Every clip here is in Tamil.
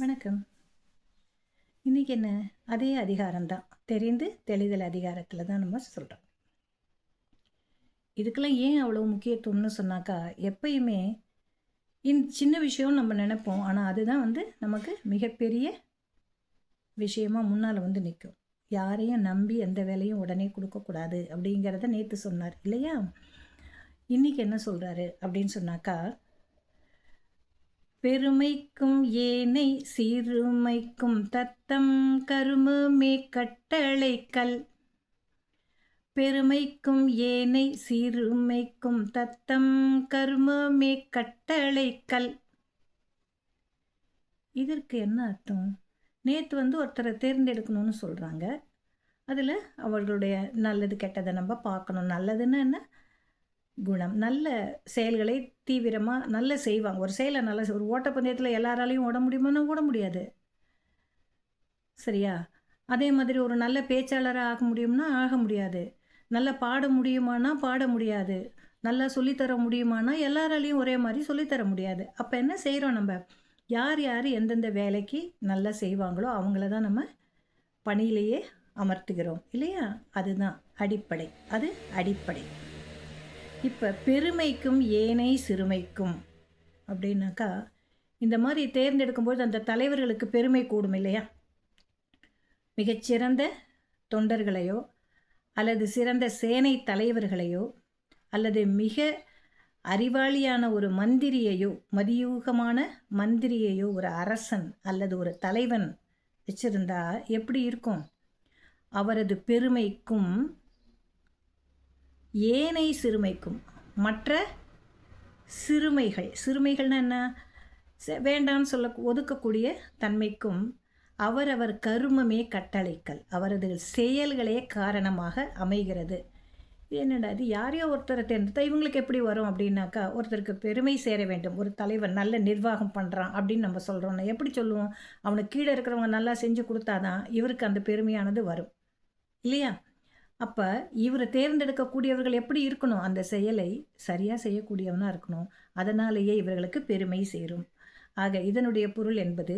வணக்கம். இன்னைக்கு என்ன? அதே அதிகாரம்தான். தெரிந்து தெளிதல் அதிகாரத்தில் தான் நம்ம சொல்கிறோம். இதுக்கெல்லாம் ஏன் அவ்வளோ முக்கியத்துவம்னு சொன்னாக்கா, எப்பயுமே சின்ன விஷயம் நம்ம நினைப்போம். ஆனால் அதுதான் நமக்கு மிகப்பெரிய விஷயமா முன்னால் நிற்கும். யாரையும் நம்பி எந்த வேலையும் உடனே கொடுக்கக்கூடாது அப்படிங்கிறத நேற்று சொன்னார் இல்லையா? இன்னைக்கு என்ன சொல்கிறாரு அப்படின்னு சொன்னாக்கா, பெருமைக்கும் ஏனை சிறுமைக்கும் தத்தம் கருமமே கட்டளைக்கல். பெருமைக்கும் ஏனை சிறுமைக்கும் தத்தம் கருமமே கட்டளைக்கல். இதற்கு என்ன அர்த்தம்? நேற்று ஒருத்தரை தேர்ந்தெடுக்கணும்னு சொல்கிறாங்க. அதில் அவர்களுடைய நல்லது கெட்டதை நம்ம பார்க்கணும். நல்லதுன்னு என்ன? குணம். நல்ல செயல்களை தீவிரமாக நல்ல செய்வாங்க. ஒரு செயலை நல்ல ஒரு ஓட்டப்பந்தயத்தில் எல்லாராலையும் ஓட முடியுமானா ஓட முடியாது. சரியா? அதே மாதிரி ஒரு நல்ல பேச்சாளராக ஆக முடியும்னா ஆக முடியாது. நல்லா பாட முடியுமானா பாட முடியாது. நல்லா சொல்லித்தர முடியுமானா எல்லாராலையும் ஒரே மாதிரி சொல்லித்தர முடியாது. அப்போ என்ன செய்கிறோம் நம்ம? யார் யார் எந்தெந்த வேலைக்கு நல்லா செய்வாங்களோ அவங்கள தான் நம்ம பணியிலேயே அமர்த்துகிறோம் இல்லையா? அதுதான் அடிப்படை. அது அடிப்படை. இப்போ பெருமைக்கும் ஏனை சிறுமைக்கும் அப்படின்னாக்கா, இந்த மாதிரி தேர்ந்தெடுக்கும்போது அந்த தலைவர்களுக்கு பெருமை கூடும் இல்லையா? மிகச்சிறந்த தொண்டர்களையோ அல்லது சிறந்த சேனை தலைவர்களையோ அல்லது மிக அறிவாளியான ஒரு மந்திரியையோ மதியூகமான மந்திரியையோ ஒரு அரசன் அல்லது ஒரு தலைவன் வச்சிருந்தா எப்படி இருக்கும்? அவரது பெருமைக்கும் ஏனை சிறுமைக்கும் மற்ற சிறுமைகள்னா என்ன? வேண்டான்னு சொல்ல ஒதுக்கக்கூடிய தன்மைக்கும் அவரவர் கருமமே கட்டளைக்கல். அவரது செயல்களே காரணமாக அமைகிறது. என்னடா அது? யாரையோ ஒருத்தரை தேர்ந்தெடுத்தா இவங்களுக்கு எப்படி வரும் அப்படின்னாக்கா, ஒருத்தருக்கு பெருமை சேர வேண்டும். ஒரு தலைவன் நல்ல நிர்வாகம் பண்ணுறான் அப்படின்னு நம்ம சொல்கிறோம்னா எப்படி சொல்லுவோம்? அவனுக்கு கீழே இருக்கிறவங்க நல்லா செஞ்சு கொடுத்தாதான் இவருக்கு அந்த பெருமையானது வரும் இல்லையா? அப்போ இவரை தேர்ந்தெடுக்கக்கூடியவர்கள் எப்படி இருக்கணும்? அந்த செயலை சரியாக செய்யக்கூடியவனாக இருக்கணும். அதனாலேயே இவர்களுக்கு பெருமை சேரும். ஆக இதனுடைய பொருள் என்பது,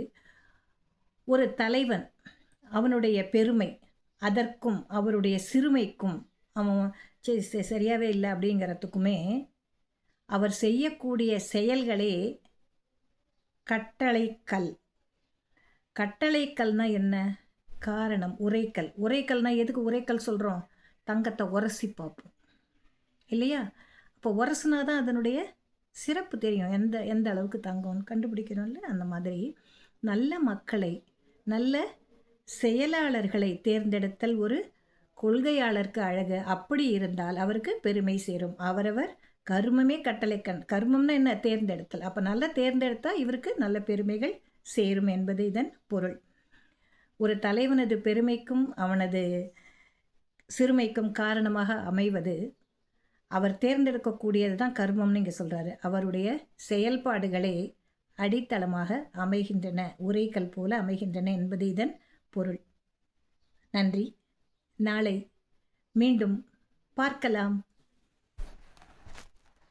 ஒரு தலைவன் அவனுடைய பெருமை அதற்கும் அவருடைய சிறுமைக்கும் அவன் சரியாகவே இல்லை அப்படிங்கிறதுக்குமே அவர் செய்யக்கூடிய செயல்களே கட்டளைக்கல். கட்டளைக்கல்னா என்ன? காரணம். உரைக்கல்னா எதுக்கு உரைக்கல் சொல்கிறோம்? தங்கத்தை உரசி பார்ப்போம் இல்லையா? அப்போ உரசுனா தான் அதனுடைய சிறப்பு தெரியும். எந்த அளவுக்கு தங்கம்னு கண்டுபிடிக்கிறோம்ல. அந்த மாதிரி நல்ல மக்களை நல்ல செயலாளர்களை தேர்ந்தெடுத்தல் ஒரு கொள்கையாளருக்கு அழகு. அப்படி இருந்தால் அவருக்கு பெருமை சேரும். அவரவர் கர்மமே கட்டளைக்கண். கர்மம்னா என்ன? தேர்ந்தெடுத்தல். அப்போ நல்லா தேர்ந்தெடுத்தால் இவருக்கு நல்ல பெருமைகள் சேரும் என்பது இதன் பொருள். ஒரு தலைவனது பெருமைக்கும் அவனது சிறுமைக்கும் காரணமாக அமைவது அவர் தேர்ந்தெடுக்கக்கூடியது தான் கர்மம்னு இங்கே சொல்கிறாரு. அவருடைய செயல்பாடுகளே அடித்தளமாக அமைகின்றன, உரைக்கல் போல அமைகின்றன என்பது இதன் பொருள். நன்றி. நாளை மீண்டும் பார்க்கலாம்.